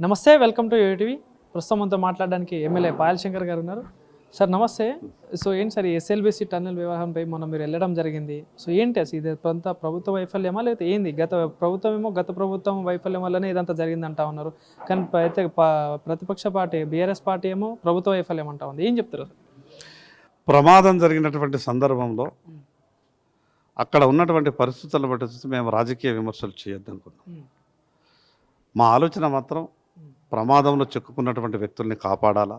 నమస్తే, welcome to UTV. ప్రస్తుతం మనతో మాట్లాడడానికి ఎమ్మెల్యే పాయల్ శంకర్ గారు ఉన్నారు. సార్ నమస్తే. సో ఏంటి సార్, ఈ ఎస్ఎల్బీసీ టన్నెల్ వ్యవహారంపై మనం మీరు వెళ్ళడం జరిగింది. సో ఏంటి అసలు ఇది అంతా ప్రభుత్వ వైఫల్యమా లేకపోతే ఏంది? గత ప్రభుత్వం వైఫల్యం వల్లనే ఇదంతా జరిగింది అంటా ఉన్నారు. కానీ అయితే ప్రతిపక్ష పార్టీ బీఆర్ఎస్ పార్టీ ఏమో ప్రభుత్వ వైఫల్యం అంటా ఉంది. ఏం చెప్తారు? ప్రమాదం జరిగినటువంటి సందర్భంలో అక్కడ ఉన్నటువంటి పరిస్థితులను బట్టి చూసి మేము రాజకీయ విమర్శలు చేయొద్దు అనుకున్నాం. మా ఆలోచన మాత్రం ప్రమాదంలో చిక్కుకున్నటువంటి వ్యక్తుల్ని కాపాడాలా,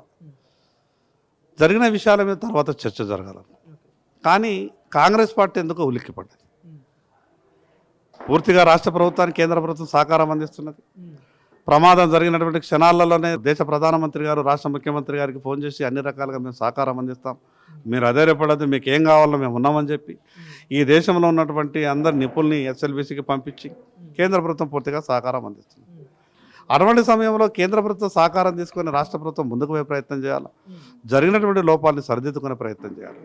జరిగిన విషయాల మీద తర్వాత చర్చ జరగాల. కానీ కాంగ్రెస్ పార్టీ ఎందుకో ఉలిక్కిపడ్డది. పూర్తిగా రాష్ట్ర ప్రభుత్వానికి కేంద్ర ప్రభుత్వం సహకారం అందిస్తున్నది. ప్రమాదం జరిగినటువంటి క్షణాలలోనే దేశ ప్రధానమంత్రి గారు రాష్ట్ర ముఖ్యమంత్రి గారికి ఫోన్ చేసి అన్ని రకాలుగా మేము సహకారం అందిస్తాం, మీరు అధైర్యపడద్దు, మీకు ఏం కావాలో మేము ఉన్నామని చెప్పి ఈ దేశంలో ఉన్నటువంటి అందరి నిపుణుల్ని ఎస్ఎల్బీసీకి పంపించి కేంద్ర ప్రభుత్వం పూర్తిగా సహకారం అందిస్తుంది. అటువంటి సమయంలో కేంద్ర ప్రభుత్వం సహకారం తీసుకొని రాష్ట్ర ప్రభుత్వం ముందుకు పోయే ప్రయత్నం చేయాలి, జరిగినటువంటి లోపాలని సరిదిద్దుకునే ప్రయత్నం చేయాలి.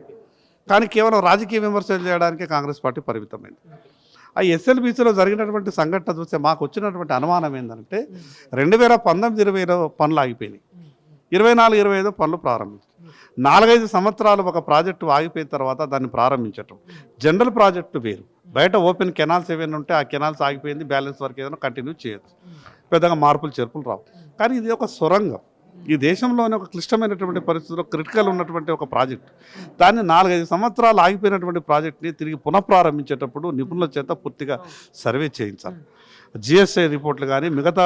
కానీ కేవలం రాజకీయ విమర్శలు చేయడానికి కాంగ్రెస్ పార్టీ పరిమితమైంది. ఆ ఎస్ఎల్బీసీలో జరిగినటువంటి సంఘటన చూస్తే మాకు వచ్చినటువంటి అనుమానం ఏంటంటే 2019-20 పనులు ఆగిపోయినాయి, 24-25 పనులు ప్రారంభించారు. 4-5 సంవత్సరాలు ఒక ప్రాజెక్టు ఆగిపోయిన తర్వాత దాన్ని ప్రారంభించటం. జనరల్ ప్రాజెక్టు వేరు, బయట ఓపెన్ కెనాల్స్ ఏమైనా ఉంటే ఆ కెనాల్స్ ఆగిపోయింది, బ్యాలెన్స్ వర్క్ ఏదైనా కంటిన్యూ చేయొచ్చు, పెద్దగా మార్పులు చేర్పులు రావు. కానీ ఇది ఒక సొరంగం, ఈ దేశంలోనే ఒక క్లిష్టమైనటువంటి పరిస్థితుల్లో క్రిటికల్ ఉన్నటువంటి ఒక ప్రాజెక్ట్. దాన్ని 4-5 సంవత్సరాలు ఆగిపోయినటువంటి ప్రాజెక్ట్ని తిరిగి పునఃప్రారంభించేటప్పుడు నిపుణుల చేత పూర్తిగా సర్వే చేయించాలి. జిఎస్ఐ రిపోర్ట్లు కానీ మిగతా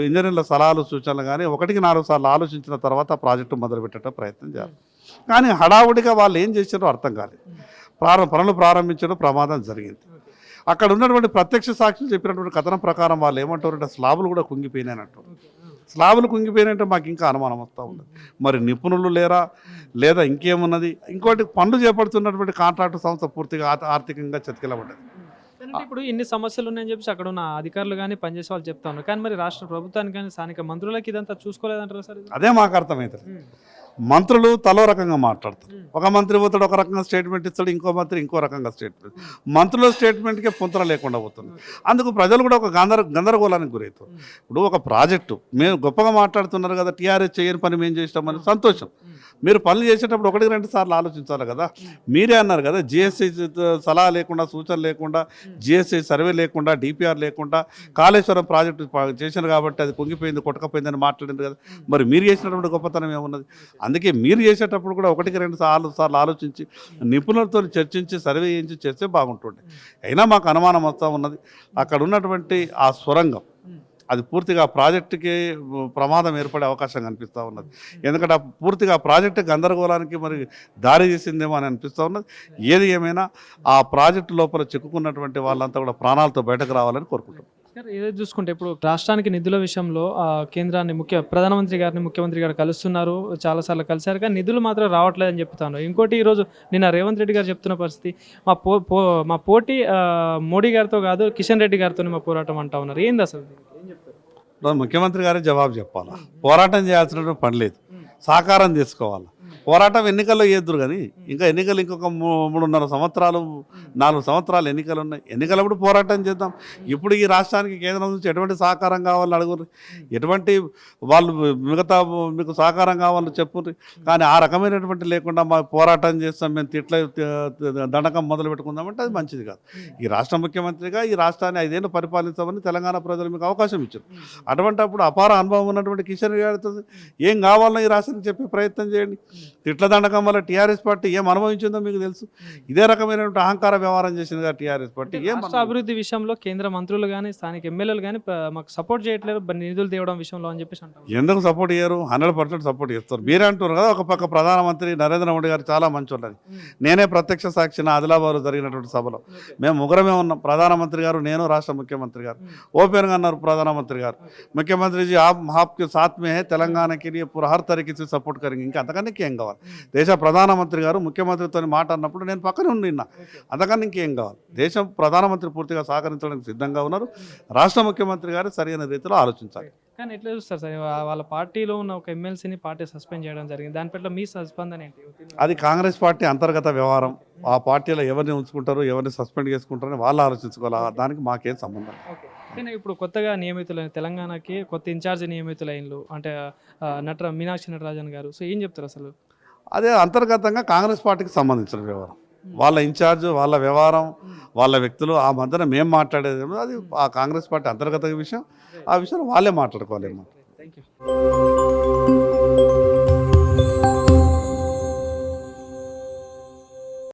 ఇంజనీర్ల సలహాలు సూచనలు కానీ 1-4 సార్లు ఆలోచించిన తర్వాత ప్రాజెక్టు మొదలుపెట్టడం ప్రయత్నం చేయాలి. కానీ హడావుడిగా వాళ్ళు ఏం చేశారో అర్థం కాలేదు. పనులు ప్రారంభించడం ప్రమాదం జరిగింది. అక్కడ ఉన్నటువంటి ప్రత్యక్ష సాక్షులు చెప్పినటువంటి కథనం ప్రకారం వాళ్ళు ఏమంటారంటే స్లాబులు కూడా కుంగిపోయినాయి అంటారు. స్లాబులు కుంగిపోయినంటే మాకు ఇంకా అనుమానం వస్తూ ఉన్నది. మరి నిపుణులు లేరా, లేదా ఇంకేమున్నది? ఇంకోటి, పనులు చేపడుతున్నటువంటి కాంట్రాక్టు సంస్థ పూర్తిగా ఆర్థికంగా చతికిలబడ్డది. ఇప్పుడు ఇన్ని సమస్యలు ఉన్నాయని చెప్పి అక్కడ ఉన్న అధికారులు కానీ పనిచేసే వాళ్ళు చెప్తా ఉన్నారు. కానీ మరి రాష్ట్ర ప్రభుత్వానికి కానీ స్థానిక మంత్రులకి ఇదంతా చూసుకోలేదంటారు సార్? అదే మాకు అర్థమవుతుంది. మంత్రులు తలో రకంగా మాట్లాడతారు. ఒక మంత్రి పోతాడు ఒక రకంగా స్టేట్మెంట్ ఇస్తాడు, ఇంకో మంత్రి ఇంకో రకంగా స్టేట్మెంట్. మంత్రుల స్టేట్మెంట్కే పొంతన లేకుండా పోతుంది. అందుకు ప్రజలు కూడా ఒక గందరగోళానికి గురవుతారు. ఇప్పుడు ఒక ప్రాజెక్టు మేము గొప్పగా మాట్లాడుతున్నారు కదా, టీఆర్ఎస్ చేయని పని మేము చేసినామని సంతోషం. మీరు పనులు చేసేటప్పుడు 1-2 సార్లు ఆలోచించాలి కదా. మీరే అన్నారు కదా, జిఎస్ఐ సలహా లేకుండా, సూచన లేకుండా, జిఎస్ఐ సర్వే లేకుండా, డిపిఆర్ లేకుండా కాళేశ్వరం ప్రాజెక్టు చేశారు కాబట్టి అది కుంగిపోయింది, కొట్టకపోయిందని మాట్లాడింది కదా. మరి మీరు చేసినటువంటి గొప్పతనం ఏమున్నది? అందుకే మీరు చేసేటప్పుడు కూడా 1-2 సార్లు ఆలోచించి నిపుణులతో చర్చించి సర్వే చేయించి చేస్తే బాగుంటుండే. అయినా మాకు అనుమానం వస్తూ ఉన్నది. అక్కడ ఉన్నటువంటి ఆ సొరంగం అది పూర్తిగా ప్రాజెక్టుకి ప్రమాదం ఏర్పడే అవకాశం కనిపిస్తూ ఉన్నది. ఎందుకంటే పూర్తిగా ప్రాజెక్టు గందరగోళానికి మరి దారి తీసిందేమో అని అనిపిస్తూ ఉన్నది. ఏది ఏమైనా ఆ ప్రాజెక్టు లోపల చిక్కుకున్నటువంటి వాళ్ళంతా కూడా ప్రాణాలతో బయటకు రావాలని కోరుకుంటున్నాం. ఏదో చూసుకుంటే ఇప్పుడు రాష్ట్రానికి నిధుల విషయంలో కేంద్రాన్ని ప్రధానమంత్రి గారిని ముఖ్యమంత్రి గారు కలుస్తున్నారు, చాలాసార్లు కలిశారు, కానీ నిధులు మాత్రం రావట్లేదని చెప్తాను. ఇంకోటి, ఈరోజు నిన్న రేవంత్ రెడ్డి గారు చెప్తున్న పరిస్థితి, మా పోటీ మోడీ గారితో కాదు కిషన్ రెడ్డి గారితో మా పోరాటం అంటా ఉన్నారు. ఏంది అసలు? ఏం చెప్తారు? ముఖ్యమంత్రి గారే జవాబు చెప్పాలా. పోరాటం చేయాల్సినటువంటి పని లేదు, సహకారం తీసుకోవాలి. పోరాటం ఎన్నికల్లో చేద్దరు, కానీ ఇంకా ఎన్నికలు ఇంకొక 3.5 సంవత్సరాలు 4 సంవత్సరాలు ఎన్నికలు ఉన్నాయి. ఎన్నికలప్పుడు పోరాటం చేద్దాం. ఇప్పుడు ఈ రాష్ట్రానికి కేంద్రం నుంచి ఎటువంటి సహకారం కావాలని అడుగురు, ఎటువంటి వాళ్ళు మిగతా మీకు సహకారం కావాలని చెప్పుర్రి. కానీ ఆ రకమైనటువంటి లేకుండా మా పోరాటం చేస్తాం, మేము తిట్ల దండకం మొదలు పెట్టుకుందామంటే అది మంచిది కాదు. ఈ రాష్ట్ర ముఖ్యమంత్రిగా ఈ రాష్ట్రాన్ని 5 ఏళ్ళు పరిపాలించామని తెలంగాణ ప్రజలు మీకు అవకాశం ఇచ్చారు. అటువంటి అప్పుడు అపార అనుభవం ఉన్నటువంటి కిషన్ రెడ్డి గారితో ఏం కావాలో ఈ రాష్ట్రానికి చెప్పే ప్రయత్నం చేయండి. తిట్ల దండకం వల్ల టీఆర్ఎస్ పార్టీ ఏం అనుభవించిందో మీకు తెలుసు. ఇదే రకమైనటువంటి అహంకార వ్యవహారం చేసింది కదా టీఆర్ఎస్ పార్టీ. రాష్ట్ర అభివృద్ధి విషయంలో కేంద్ర మంత్రులు కానీ స్థానిక ఎమ్మెల్యేలు కానీ మాకు సపోర్ట్ చేయట్లేదు నిధులు తేవడం విషయంలో అని చెప్పేసి అంటారు. ఎందుకు సపోర్ట్ చేయరు? 100% సపోర్ట్ చేస్తారు. మీరే అంటారు కదా, ఒక పక్క ప్రధానమంత్రి నరేంద్ర మోడీ గారు చాలా మంచి వాళ్ళని. నేనే ప్రత్యక్ష సాక్షిన ఆదిలాబాద్ జరిగినటువంటి సభలో మేము ముగ్గురమే ఉన్నాం. ప్రధానమంత్రి గారు, నేను, రాష్ట్ర ముఖ్యమంత్రి గారు ఓపెన్గా అన్నారు. ప్రధానమంత్రి గారు, ముఖ్యమంత్రిజీ आपके साथ में है, तेलंगाना के लिए पूरा हर तरीके से सपोर्ट करेंगे. ఇంకా అంతకన్నా ఇంకేం కావాలి? దేశ ప్రధానమంత్రి గారు ముఖ్యమంత్రితో మాట అన్నప్పుడు నేను పక్కనే ఉన్నా. అంతకన్నా ఇంకేం కావాలి? దేశం ప్రధానమంత్రి పూర్తిగా సహకరించడానికి సిద్ధంగా ఉన్నారు. రాష్ట్ర ముఖ్యమంత్రి గారు సరైన రీతిలో ఆలోచించాలి. కానీ ఎట్లా చూస్తారు సార్, వాళ్ళ పార్టీలో ఉన్న ఒక ఎమ్మెల్సీని పార్టీ సస్పెండ్ చేయడం జరిగింది, దాని పట్ల మీ స్పందన ఏంటి? అది కాంగ్రెస్ పార్టీ అంతర్గత వ్యవహారం. ఆ పార్టీలో ఎవరిని ఉంచుకుంటారు, ఎవరిని సస్పెండ్ చేసుకుంటారని వాళ్ళు ఆలోచించుకోవాలి. దానికి మాకేం సంబంధం. కానీ ఇప్పుడు కొత్తగా నియమితులైన తెలంగాణకి కొత్త ఇన్ఛార్జ్ నియమితులైనలు అంటే మీనాక్షి నటరాజన్ గారు. సో ఏం చెప్తారు అసలు? అదే అంతర్గతంగా కాంగ్రెస్ పార్టీకి సంబంధించిన వ్యవహారం, వాళ్ళ ఇన్ఛార్జ్, వాళ్ళ వ్యవహారం, వాళ్ళ వ్యక్తులు. ఆ మధ్యన మేము మాట్లాడేది ఏమో అది ఆ కాంగ్రెస్ పార్టీ అంతర్గత విషయం. ఆ విషయం వాళ్ళే మాట్లాడుకోవాలి. Thank you.